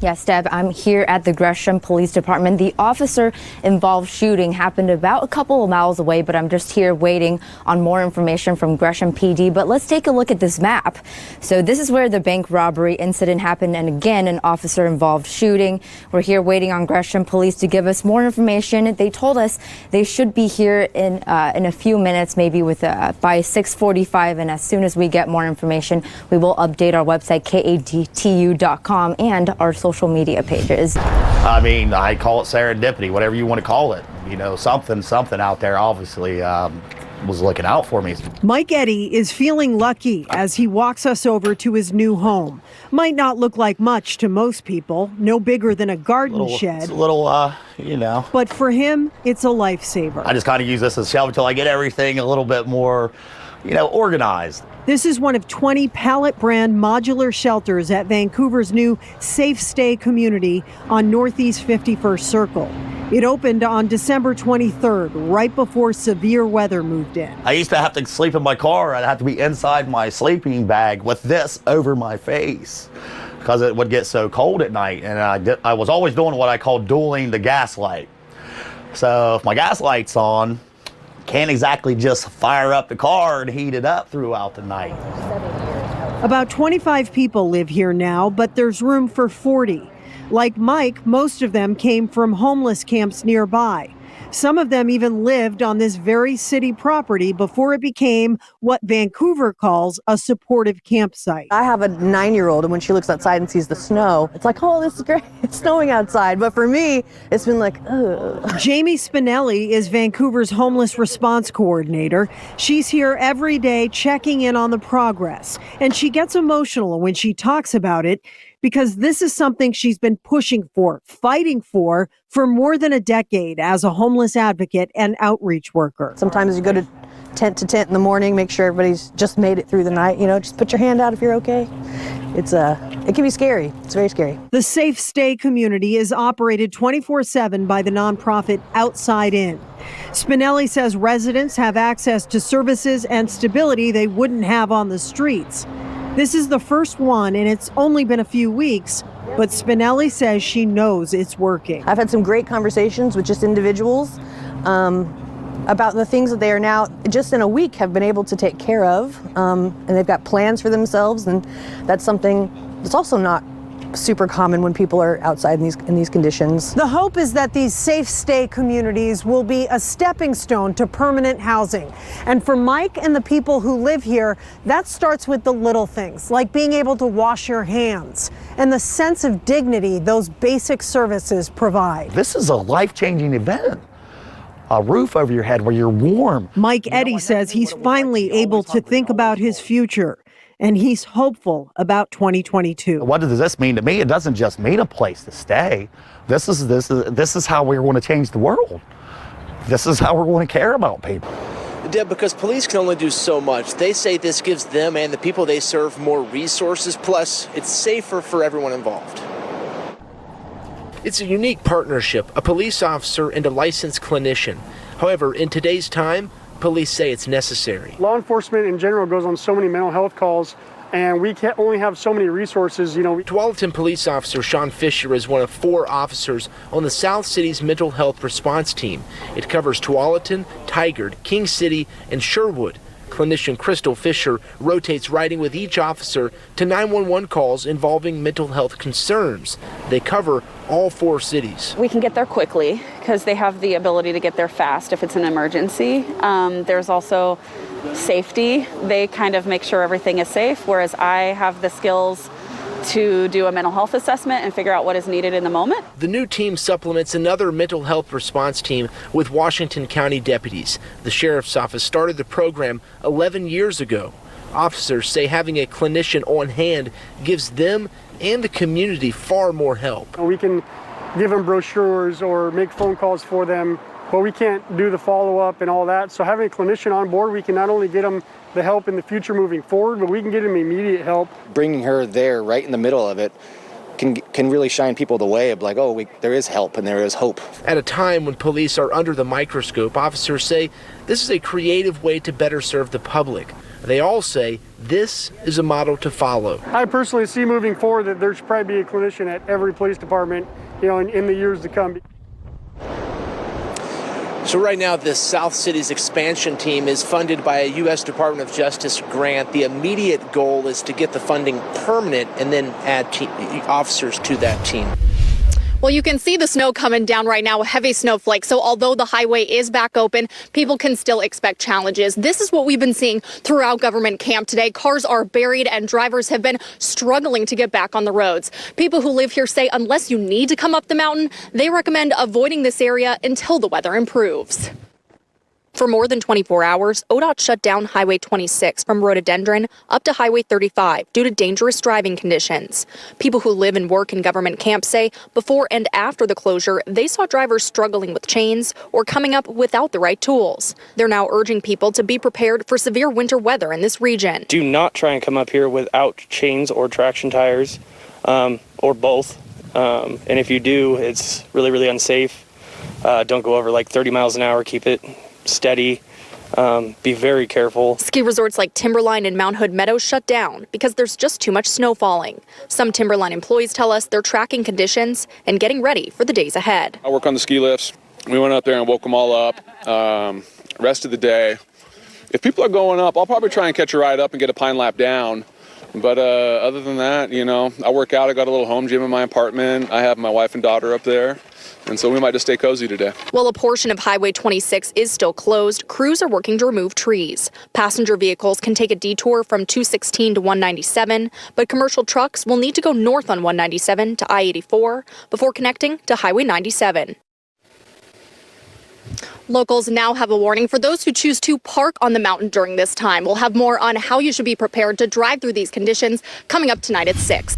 Yes, Deb, I'm here at the Gresham Police Department. The officer-involved shooting happened about a couple of miles away, but I'm just here waiting on more information from Gresham PD. But let's take a look at this map. So this is where the bank robbery incident happened, and again, an officer-involved shooting. We're here waiting on Gresham Police to give us more information. They told us they should be here in a few minutes, maybe by 6:45, and as soon as we get more information, we will update our website, katu.com, and our social media pages. I mean, I call it serendipity, whatever you want to call it. You know, something out there obviously was looking out for me. Mike Eddy is feeling lucky as he walks us over to his new home. Might not look like much to most people, no bigger than a garden shed. It's a little, you know. But for him, it's a lifesaver. I just kind of use this as a shelf until I get everything a little bit more, you know, organized. This is one of 20 pallet brand modular shelters at Vancouver's new Safe Stay community on Northeast 51st Circle. It opened on December 23rd, right before severe weather moved in. I used to have to sleep in my car. I'd have to be inside my sleeping bag with this over my face because it would get so cold at night. And I was always doing what I call dueling the gas light. So if my gas light's on, can't exactly just fire up the car and heat it up throughout the night. About 25 people live here now, but there's room for 40. Like Mike, most of them came from homeless camps nearby. Some of them even lived on this very city property before it became what Vancouver calls a supportive campsite. I have a 9-year-old, and when she looks outside and sees the snow, it's like, oh, this is great. It's snowing outside. But for me, it's been like, ugh. Jamie Spinelli is Vancouver's homeless response coordinator. She's here every day checking in on the progress, and she gets emotional when she talks about it, because this is something she's been pushing for, fighting for more than a decade as a homeless advocate and outreach worker. Sometimes you go to tent in the morning, make sure everybody's just made it through the night. You know, just put your hand out if you're okay. It can be scary. It's very scary. The Safe Stay community is operated 24/7 by the nonprofit Outside In. Spinelli says residents have access to services and stability they wouldn't have on the streets. This is the first one, and it's only been a few weeks, but Spinelli says she knows it's working. I've had some great conversations with just individuals about the things that they are now, just in a week, have been able to take care of, and they've got plans for themselves, and that's something that's also not super common when people are outside in these conditions. The hope is that these Safe Stay communities will be a stepping stone to permanent housing. And for Mike and the people who live here, that starts with the little things, like being able to wash your hands and the sense of dignity those basic services provide. This is a life-changing event. A roof over your head where you're warm. Mike Eddy says he's finally able to think about his future, and he's hopeful about 2022. What does this mean to me? It doesn't just mean a place to stay. This is how we're going to change the world. This is how we're going to care about people. Deb, because police can only do so much, they say this gives them and the people they serve more resources, plus it's safer for everyone involved. It's a unique partnership, a police officer and a licensed clinician. However, in today's time, police say it's necessary. Law enforcement in general goes on so many mental health calls, and we can't only have so many resources. You know, Tualatin police officer Sean Fisher is one of 4 officers on the South City's mental health response team. It covers Tualatin, Tigard, King City, and Sherwood. Clinician Crystal Fisher rotates riding with each officer to 911 calls involving mental health concerns. They cover all 4 cities. We can get there quickly because they have the ability to get there fast if it's an emergency. There's also safety. They kind of make sure everything is safe, whereas I have the skills to do a mental health assessment and figure out what is needed in the moment. The new team supplements another mental health response team with Washington County deputies. The sheriff's office started the program 11 years ago. Officers say having a clinician on hand gives them and the community far more help. We can give them brochures or make phone calls for them, but we can't do the follow-up and all that. So having a clinician on board, we can not only get them the help in the future moving forward, but we can get them immediate help. Bringing her there right in the middle of it can really shine people the way of like, oh, there is help and there is hope. At a time when police are under the microscope, officers say this is a creative way to better serve the public. They all say this is a model to follow. I personally see moving forward that there should probably be a clinician at every police department, in the years to come. So right now, the South Cities expansion team is funded by a U.S. Department of Justice grant. The immediate goal is to get the funding permanent and then add officers to that team. Well, you can see the snow coming down right now, a heavy snowflake. So although the highway is back open, people can still expect challenges. This is what we've been seeing throughout government camp today. Cars are buried and drivers have been struggling to get back on the roads. People who live here say unless you need to come up the mountain, they recommend avoiding this area until the weather improves. For more than 24 hours, ODOT shut down Highway 26 from Rhododendron up to Highway 35 due to dangerous driving conditions. People who live and work in government camps say before and after the closure, they saw drivers struggling with chains or coming up without the right tools. They're now urging people to be prepared for severe winter weather in this region. Do not try and come up here without chains or traction tires, or both. And if you do, it's really, really unsafe. Don't go over like 30 miles an hour. Keep it steady. Be very careful. Ski resorts like Timberline and Mount Hood Meadows shut down because there's just too much snow falling. Some Timberline employees tell us they're tracking conditions and getting ready for the days ahead. I work on the ski lifts. We went up there and woke them all up. Rest of the day, if people are going up, I'll probably try and catch a ride up and get a pine lap down. But other than that, I work out. I got a little home gym in my apartment. I have my wife and daughter up there. And so we might just stay cozy today. While a portion of Highway 26 is still closed, crews are working to remove trees. Passenger vehicles can take a detour from 216 to 197, but commercial trucks will need to go north on 197 to I-84 before connecting to Highway 97. Locals now have a warning for those who choose to park on the mountain during this time. We'll have more on how you should be prepared to drive through these conditions coming up tonight at 6.